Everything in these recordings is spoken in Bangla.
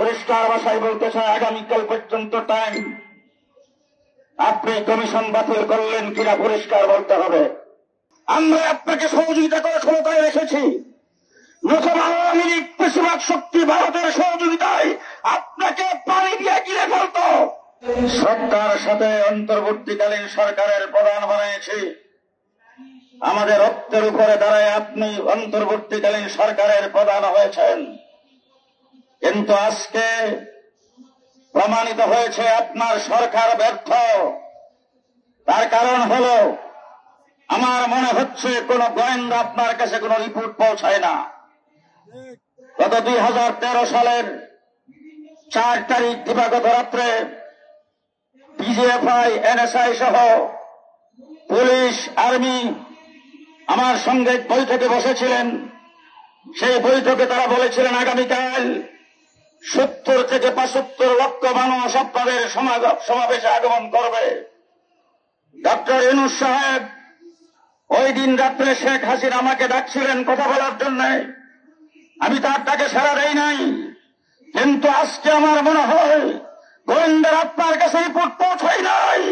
পরিষ্কার ভাষায় বলতে চাই, আগামীকাল পর্যন্ত টাইম। আপনি কমিশন বাতিল করলেন কিনা পরিষ্কার বলতে হবে। আমরা আপনাকে সহযোগিতা করে ক্ষমতায় রেখেছি, নতুন আওয়ামী লীগ বেশিরভাগ শক্তি ভারতের সহযোগিতায় আপনাকে পানি দিয়ে গিলে ফেলত। সরকার সাথে অন্তর্বর্তীকালীন সরকারের প্রধান বানিয়েছি। আমাদের রক্তের উপরে দাঁড়ায় আপনি অন্তর্বর্তীকালীন সরকারের প্রধান হয়েছেন, কিন্তু আজকে প্রমাণিত হয়েছে আপনার সরকার ব্যর্থ। তার কারণ হল, আমার মনে হচ্ছে কোন গোয়েন্দা আপনার কাছে কোন রিপোর্ট পৌঁছায় না। গত 2013 সালের 4 তারিখ দিবাগত রাত্রে পিজিএফআই, এনএসআই সহ পুলিশ, আর্মি আমার সঙ্গে বৈঠকে বসেছিলেন। সেই বৈঠকে তারা বলেছিলেন আগামীকাল 70 থেকে 75 লক্ষ মানুষ আপনাদের সমাবেশে আগমন করবে। ডক্টর ইউনূস সাহেব ওই দিন রাত্রে শেখ হাসিনা আমাকে ডাকছিলেন কথা বলার জন্য, আমি তার ডাকে সাড়া দেই নাই। কিন্তু আজকে আমার মনে হয় গোয়েন্দার আপনার কাছে রিপোর্ট পৌঁছায় নাই।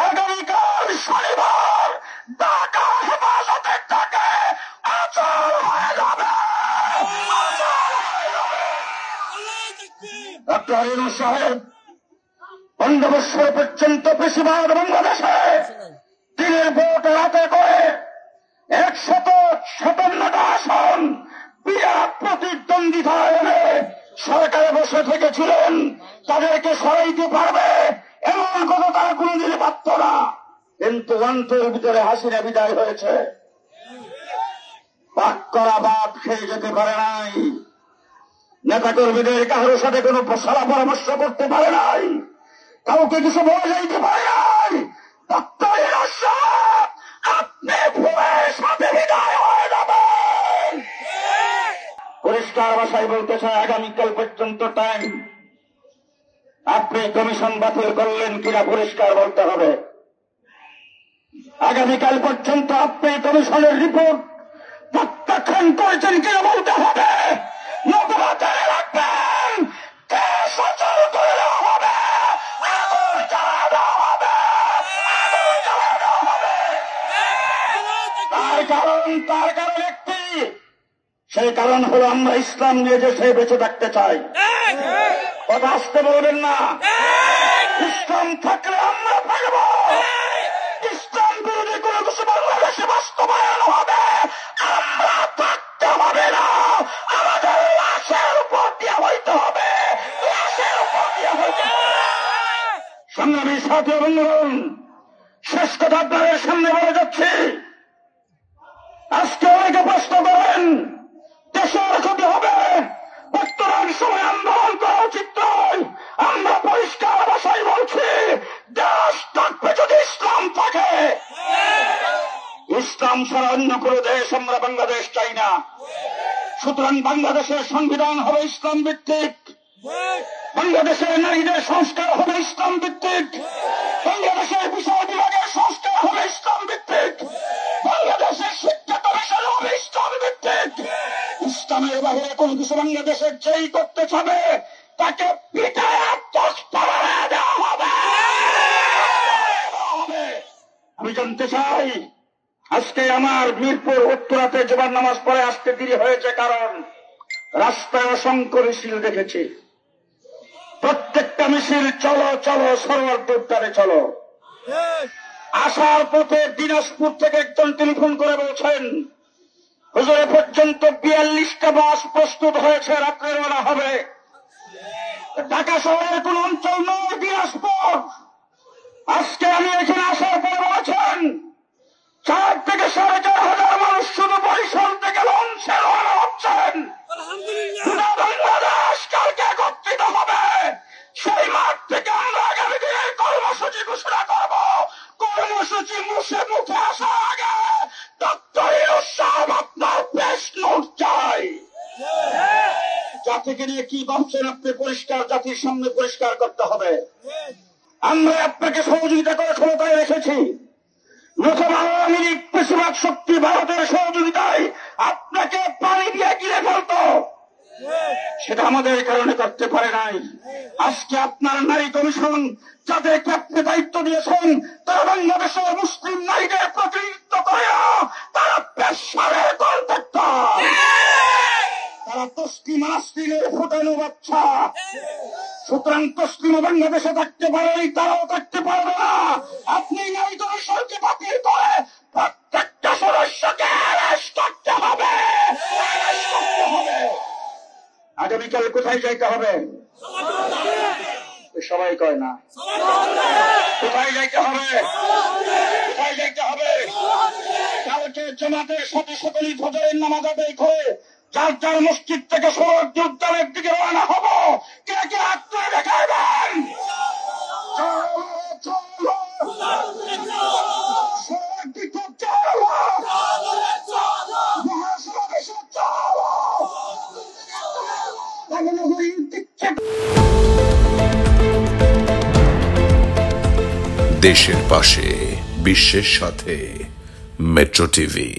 আগামীকাল শনিবার ঢাকা হেফাজতের ডাকে আচল হয়ে যাবে। ডক্টর ইউনূস সাহেব 15 বছর পর্যন্ত বেশিরভাগ বাংলাদেশে দিনের ভোট রাতে করে 157টা আসন বিরাট প্রতিদ্বন্দ্বিতায় এনে সরকারে বসে থেকেছিলেন। তাদেরকে সরাইতে পারবে এমন কথা তারা কোনদিন ভাবত না। কিন্তু অন্তর ভিতরে হাসিনা বিদায় হয়েছে, পাক করা ভাত খেয়ে যেতে পারে নাই, নেতা কর্মীদের কারোর সাথে কোনো সলা পরামর্শ করতে পারে নাই, কাউকে কিছু বলে যাইতে পারে নাই। আপনি ভুলের সাথে বিদায় হয়ে যাবেন। পরিষ্কার ভাষায় বলতে চাই, আগামীকাল পর্যন্ত টাইম। আপনি কমিশন বাতিল করলেন কিনা পরিষ্কার বলতে হবে। আগামীকাল পর্যন্ত আপনি কমিশনের রিপোর্ট প্রত্যাখ্যান করেছেন কিনা বলতে হবে। নতুবা জেনে রাখবেন, দেশ অচল করে দেওয়া হবে, আগুন জ্বালিয়ে দেওয়া হবে, আগুন জ্বালিয়ে দেওয়া হবে। তার কারণ একটি, সেই কারণ হলো আমরা ইসলাম নিয়ে যে সে বেঁচে থাকতে চাই। কথা আসতে বলবেন না। ইসলাম থাকলে আমরা থাকব। ইসলাম বিরোধী কোনো কিছু বাংলাদেশে বাস্তবায়ন হবে, আমরা থাকতে হবে না। আমাদের লাশের উপর দিয়ে হইতে হবে, লাশের উপর দিয়ে হইতে হবে। সংগ্রামী সাথী বন্ধুগণ, শেষ কথা আপনাদের সামনে বলে যাচ্ছি। আজকে অনেকে প্রশ্ন করেন দেশের ক্ষতি হবে, বর্তমান সময় আন্দোলন করা উচিত নয়। আমরা পরিষ্কার ভাষায় বলছি, দেশ থাকবে যদি ইসলাম থাকে। ইসলাম ছাড়া অন্য কোনো দেশ আমরা বাংলাদেশ চাই না। সুতরাং বাংলাদেশের সংবিধান হবে ইসলাম ভিত্তিক, বাংলাদেশের নারীদের সংস্কার হবে ইসলাম ভিত্তিক, বাংলাদেশের বিষয় বিভাগের সংস্কার হবে ইসলাম ভিত্তিক, বাংলাদেশের শিক্ষা কমিশন হবে ইসলাম ভিত্তিক। ইসলামের বাহিরে কোন কিছু বাংলাদেশের যেই করতে চাবে তাকে পিটায় দেওয়া হবে। আমি জানতে চাই, আজকে আমার মিরপুর উত্তরাতে জুমার নামাজ পড়ে আসতে দেরি হয়েছে, কারণ রাস্তায় অসংখ্য মিছিল দেখেছি। প্রত্যেকটা মিছিল চলো চলো সরোয়ার উদ্যানে চলো। আসার পথে দিনাজপুর থেকে একজন টেলিফোন করে বলছেন, হুজুরে পর্যন্ত 42টা বাস প্রস্তুত হয়েছে, রাত্রের বেলা হবে। ঢাকা শহরের কোন অঞ্চল নয় দিনাজপুর। আজকে আমি এখানে আসার পরে বলেছেন 4 থেকে 4,500 মানুষ শুধু বরিশাল থেকে লঞ্চে রওনা হচ্ছেন। বাংলাদেশ কালকে একত্রিত হবে, সেই মাঠ থেকে আমরা আগামী দিনের কর্মসূচি ঘোষণা করব। কর্মসূচি মুখে আসার আগে ডক্টর ইউনূস সাহেব আপনার প্রেস নোট চাই। জাতিকে নিয়ে কি ভাবছেন আপনি পরিষ্কার জাতির সামনে পরিষ্কার করতে হবে। আমরা আপনাকে সহযোগিতা করে ক্ষমতায় রেখেছি, নতুন আওয়ামী লীগ বেশিরভাগ শক্তি ভারতের সহযোগিতায় আপনাকে পানি দিয়ে গিলে ফেলত। সেটা আমাদের কারণে করতে পারে নাই। আজকে আপনার নারী কমিশন যাদেরকে আপনি দায়িত্ব দিয়েছেন তারা বাংলাদেশের মুসলিম নারীদের প্রতিনিধিত্ব করে না, তারা পেশারের কন্ট্রাক্টর, তারা তসলিমা নাসরিনের ফুটানো বাচ্চা। সুতরাং তসলিমা বাংলাদেশে থাকতে পারেনি, তারাও থাকতে পারবে না। আপনি নারী কমিশনকে বাতিল করে প্রত্যেকটা সদস্যকে অ্যারেস্ট করতে হবে। আগামীকাল কোথায় যাইতে হবে? সবাই কয় না। কোথায় যাইতে হবে? কোথায় যাইতে হবে? কালকে জামাতের সাথে সকলেই ফজরের নামাজ আদায় করে যার যার মসজিদ থেকে শরীয়তী উদ্যানের দিকে রওনা হব। কে কে হাত তুলে দেখাবেন? দেশের পাশে বিশ্বের সাথে মেট্রো টিভি।